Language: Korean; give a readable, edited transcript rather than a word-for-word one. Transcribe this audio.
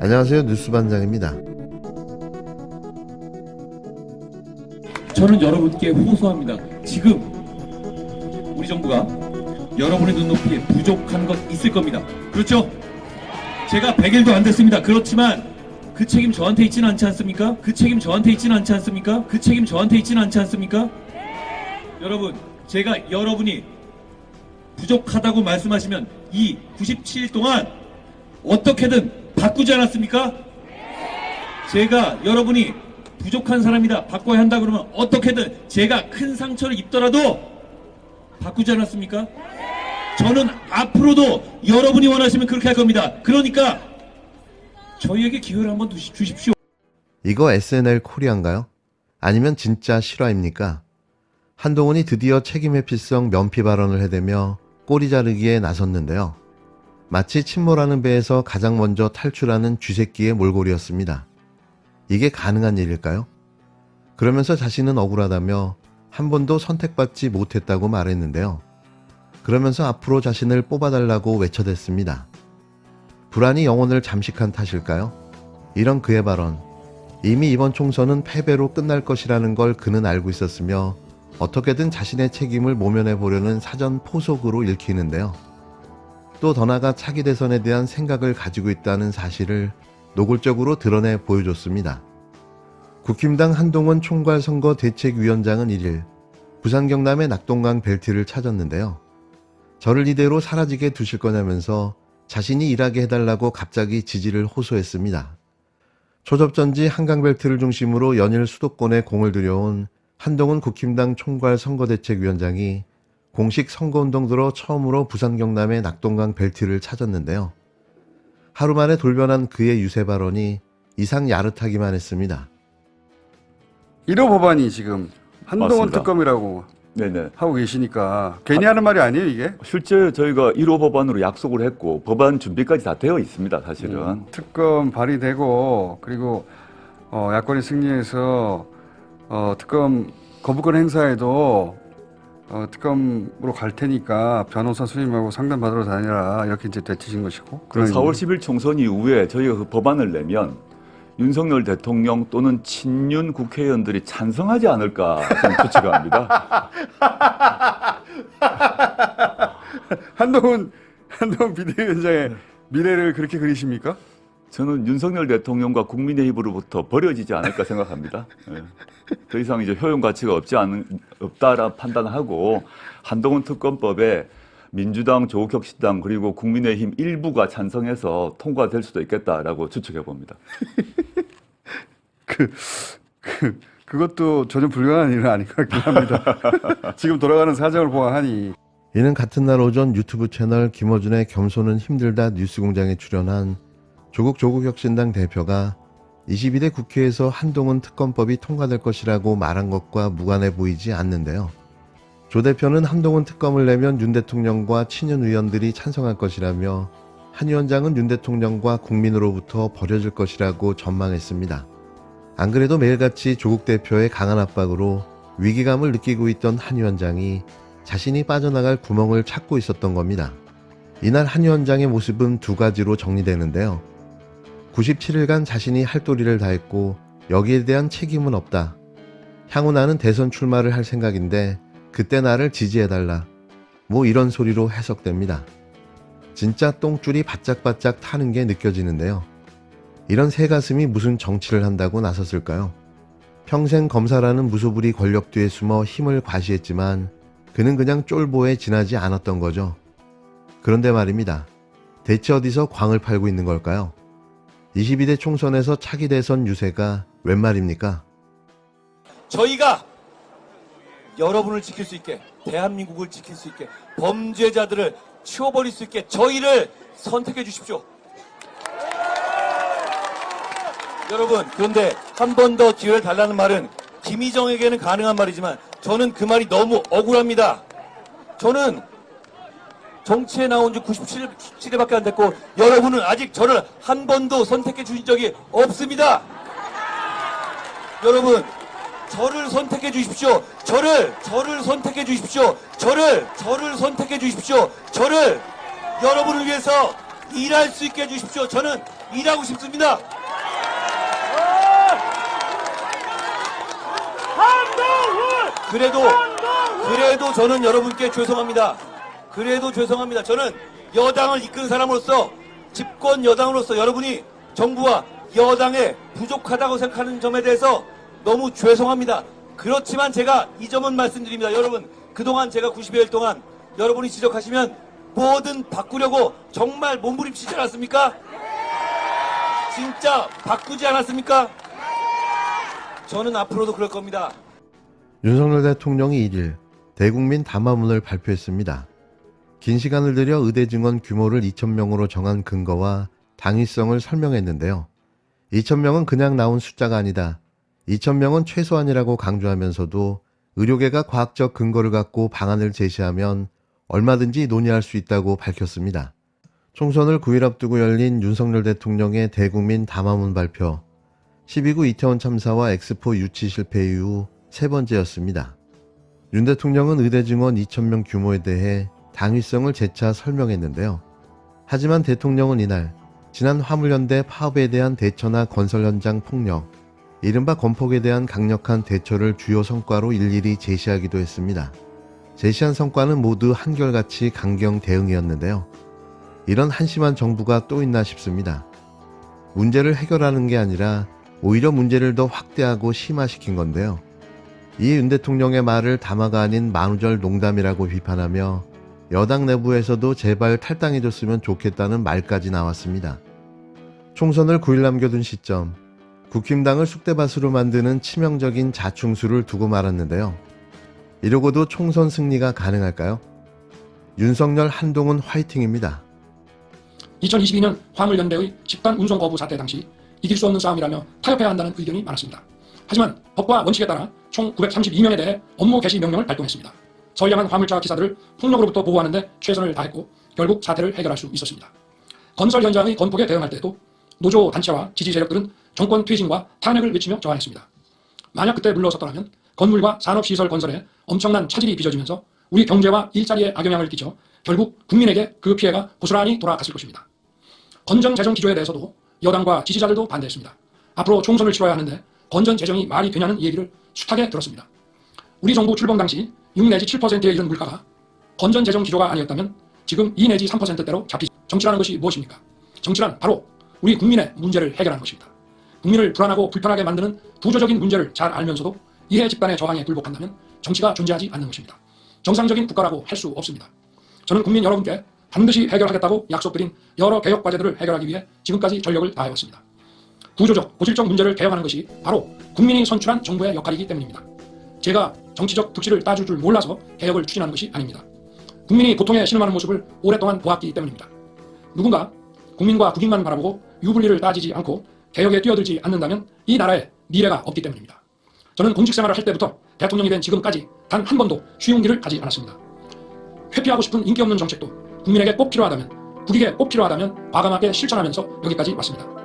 안녕하세요. 뉴스반장입니다. 저는 여러분께 호소합니다. 지금 우리 정부가 여러분의 눈높이에 부족한 것 있을 겁니다. 그렇죠? 제가 100일도 안 됐습니다. 그렇지만 그 책임 저한테 있지는 않지 않습니까? 그 책임 저한테 있지는 않지 않습니까? 그 책임 저한테 있지는 않지 않습니까? 여러분, 제가 여러분이 부족하다고 말씀하시면 이 97일 동안 어떻게든 바꾸지 않았습니까? 제가 여러분이 부족한 사람이다, 바꿔야 한다 그러면 어떻게든 제가 큰 상처를 입더라도 바꾸지 않았습니까? 저는 앞으로도 여러분이 원하시면 그렇게 할 겁니다. 그러니까 저희에게 기회를 한번 주십시오. 이거 SNL 코리아인가요? 아니면 진짜 실화입니까? 한동훈이 드디어 책임 회피성 면피 발언을 해대며 꼬리 자르기에 나섰는데요. 마치 침몰하는 배에서 가장 먼저 탈출하는 쥐새끼의 몰골이었습니다. 이게 가능한 일일까요? 그러면서 자신은 억울하다며 한 번도 선택받지 못했다고 말했는데요. 그러면서 앞으로 자신을 뽑아달라고 외쳐댔습니다. 불안이 영혼을 잠식한 탓일까요? 이런 그의 발언, 이미 이번 총선은 패배로 끝날 것이라는 걸 그는 알고 있었으며 어떻게든 자신의 책임을 모면해 보려는 사전 포석으로 읽히는데요. 또 더 나아가 차기 대선에 대한 생각을 가지고 있다는 사실을 노골적으로 드러내 보여줬습니다. 국힘당 한동훈 총괄선거대책위원장은 1일 부산 경남의 낙동강 벨트를 찾았는데요. 저를 이대로 사라지게 두실 거냐면서 자신이 일하게 해달라고 갑자기 지지를 호소했습니다. 초접전지 한강벨트를 중심으로 연일 수도권에 공을 들여온 한동훈 국힘당 총괄선거대책위원장이 공식 선거운동 들어 처음으로 부산 경남의 낙동강 벨트를 찾았는데요. 하루 만에 돌변한 그의 유세 발언이 이상 야릇하기만 했습니다. 1호 법안이 지금 한동훈 맞습니다. 특검이라고 네네. 하고 계시니까 괜히 하는 말이 아니에요, 이게? 실제 저희가 1호 법안으로 약속을 했고 법안 준비까지 다 되어 있습니다. 사실은. 특검 발의되고 그리고 야권이 승리해서 특검 거부권 행사에도 특검으로 갈 테니까 변호사 수임하고 상담 받으러 다니라 이렇게 이제 되치신 것이고. 그 4월 10일 총선 이후에 저희가 그 법안을 내면 윤석열 대통령 또는 친윤 국회의원들이 찬성하지 않을까 저는 추측합니다. 한동훈 비대위원장의 미래를 그렇게 그리십니까? 저는 윤석열 대통령과 국민의힘으로부터 버려지지 않을까 생각합니다. 예. 더 이상 이제 효용 가치가 없다라 판단하고 한동훈 특검법에 민주당, 조국혁신당 그리고 국민의힘 일부가 찬성해서 통과될 수도 있겠다라고 추측해 봅니다. 그것도 전혀 불가능한 일은 아닌 것 같긴 합니다. 지금 돌아가는 사정을 보아하니. 이는 같은 날 오전 유튜브 채널 김어준의 겸손은 힘들다 뉴스공장에 출연한 조국혁신당 대표가 22대 국회에서 한동훈 특검법이 통과될 것이라고 말한 것과 무관해 보이지 않는데요. 조 대표는 한동훈 특검을 내면 윤 대통령과 친윤 의원들이 찬성할 것이라며 한 위원장은 윤 대통령과 국민으로부터 버려질 것이라고 전망했습니다. 안 그래도 매일같이 조국 대표의 강한 압박으로 위기감을 느끼고 있던 한 위원장이 자신이 빠져나갈 구멍을 찾고 있었던 겁니다. 이날 한 위원장의 모습은 두 가지로 정리되는데요. 97일간 자신이 할 도리를 다했고 여기에 대한 책임은 없다. 향후 나는 대선 출마를 할 생각인데 그때 나를 지지해달라. 뭐 이런 소리로 해석됩니다. 진짜 똥줄이 바짝바짝 타는 게 느껴지는데요. 이런 새가슴이 무슨 정치를 한다고 나섰을까요? 평생 검사라는 무소불위 권력 뒤에 숨어 힘을 과시했지만 그는 그냥 쫄보에 지나지 않았던 거죠. 그런데 말입니다. 대체 어디서 광을 팔고 있는 걸까요? 22대 총선에서 차기 대선 유세가 웬 말입니까? 저희가 여러분을 지킬 수 있게, 대한민국을 지킬 수 있게, 범죄자들을 치워버릴 수 있게 저희를 선택해 주십시오. 여러분, 그런데 한 번 더 기회를 달라는 말은 김희정에게는 가능한 말이지만 저는 그 말이 너무 억울합니다. 저는 정치에 나온 지 97일밖에 안 됐고 여러분은 아직 저를 한 번도 선택해 주신 적이 없습니다. 여러분, 저를 선택해 주십시오. 저를 선택해 주십시오. 저를 선택해 주십시오. 저를 여러분을 위해서 일할 수 있게 해주십시오. 저는 일하고 싶습니다. 그래도 저는 여러분께 죄송합니다. 그래도 죄송합니다. 저는 여당을 이끈 사람으로서, 집권 여당으로서 여러분이 정부와 여당에 부족하다고 생각하는 점에 대해서 너무 죄송합니다. 그렇지만 제가 이 점은 말씀드립니다. 여러분, 그동안 제가 90여일 동안 여러분이 지적하시면 뭐든 바꾸려고 정말 몸부림치지 않았습니까? 진짜 바꾸지 않았습니까? 저는 앞으로도 그럴 겁니다. 윤석열 대통령이 1일 대국민 담화문을 발표했습니다. 긴 시간을 들여 의대 증원 규모를 2,000명으로 정한 근거와 당위성을 설명했는데요. 2,000명은 그냥 나온 숫자가 아니다. 2,000명은 최소한이라고 강조하면서도 의료계가 과학적 근거를 갖고 방안을 제시하면 얼마든지 논의할 수 있다고 밝혔습니다. 총선을 9일 앞두고 열린 윤석열 대통령의 대국민 담화문 발표. 12구 이태원 참사와 엑스포 유치 실패 이후 세 번째였습니다. 윤 대통령은 의대 증원 2,000명 규모에 대해 당위성을 재차 설명했는데요. 하지만 대통령은 이날 지난 화물연대 파업에 대한 대처나 건설 현장 폭력, 이른바 건폭에 대한 강력한 대처를 주요 성과로 일일이 제시하기도 했습니다. 제시한 성과는 모두 한결같이 강경 대응이었는데요. 이런 한심한 정부가 또 있나 싶습니다. 문제를 해결하는 게 아니라 오히려 문제를 더 확대하고 심화시킨 건데요. 이 윤 대통령의 말을 담화가 아닌 만우절 농담이라고 비판하며 여당 내부에서도 제발 탈당해줬으면 좋겠다는 말까지 나왔습니다. 총선을 9일 남겨둔 시점, 국힘당을 쑥대밭으로 만드는 치명적인 자충수를 두고 말았는데요. 이러고도 총선 승리가 가능할까요? 윤석열 한동훈 화이팅입니다. 2022년 화물연대의 집단 운송 거부 사태 당시 이길 수 없는 싸움이라며 타협해야 한다는 의견이 많았습니다. 하지만 법과 원칙에 따라 총 932명에 대해 업무 개시 명령을 발동했습니다. 선량한 화물차 기사들을 폭력으로부터 보호하는 데 최선을 다했고 결국 사태를 해결할 수 있었습니다. 건설 현장의 건폭에 대응할 때도 노조 단체와 지지 세력들은 정권 퇴진과 탄핵을 외치며 저항했습니다. 만약 그때 물러섰더라면 건물과 산업시설 건설에 엄청난 차질이 빚어지면서 우리 경제와 일자리에 악영향을 끼쳐 결국 국민에게 그 피해가 고스란히 돌아갔을 것입니다. 건전 재정 기조에 대해서도 여당과 지지자들도 반대했습니다. 앞으로 총선을 치러야 하는데 건전 재정이 말이 되냐는 얘기를 숱하게 들었습니다. 우리 정부 출범 당시 6 내지 7%에 이른 물가가 건전 재정 기조가 아니었다면 지금 2 내지 3%대로 잡히죠. 정치라는 것이 무엇입니까? 정치란 바로 우리 국민의 문제를 해결하는 것입니다. 국민을 불안하고 불편하게 만드는 구조적인 문제를 잘 알면서도 이해 집단의 저항에 굴복한다면 정치가 존재하지 않는 것입니다. 정상적인 국가라고 할 수 없습니다. 저는 국민 여러분께 반드시 해결하겠다고 약속드린 여러 개혁 과제들을 해결하기 위해 지금까지 전력을 다해왔습니다. 구조적, 고질적 문제를 개혁하는 것이 바로 국민이 선출한 정부의 역할이기 때문입니다. 제가 정치적 득실을 따줄 줄 몰라서 개혁을 추진하는 것이 아닙니다. 국민이 고통에 신음하는 모습을 오랫동안 보았기 때문입니다. 누군가 국민과 국익만 바라보고 유불리를 따지지 않고 개혁에 뛰어들지 않는다면 이 나라에 미래가 없기 때문입니다. 저는 공직생활을 할 때부터 대통령이 된 지금까지 단 한 번도 쉬운 길을 가지 않았습니다. 회피하고 싶은 인기 없는 정책도 국민에게 꼭 필요하다면, 국익에 꼭 필요하다면 과감하게 실천하면서 여기까지 왔습니다.